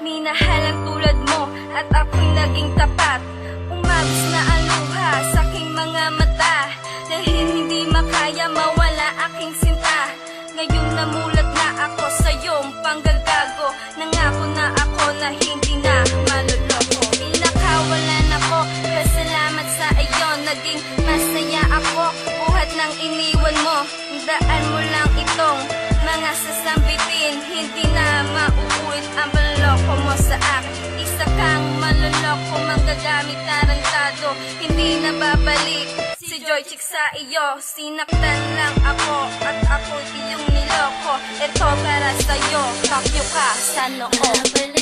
Minahalang tulad mo at ako'y naging tapat. Umabis na ang luha sa aking mga mata, dahil hindi makaya mawala aking sinta. Ngayon namulat na ako sa iyong panggagago. Nangako na ako na hindi na maluloko. Pinakawalan ako, pasalamat sa iyo. Naging masaya ako, buhat ng iniwan mo. Daan mo lang itong mga sasambitin, hindi na mauulit ang panloko mo sa akin. Isa kang maluloko, manggagamit tarantado, hindi na babalik si Joy Chick sa iyo. Sinaktan lang ako at ako iyong niloko. Ito para sa'yo, kakyo ka sa noo.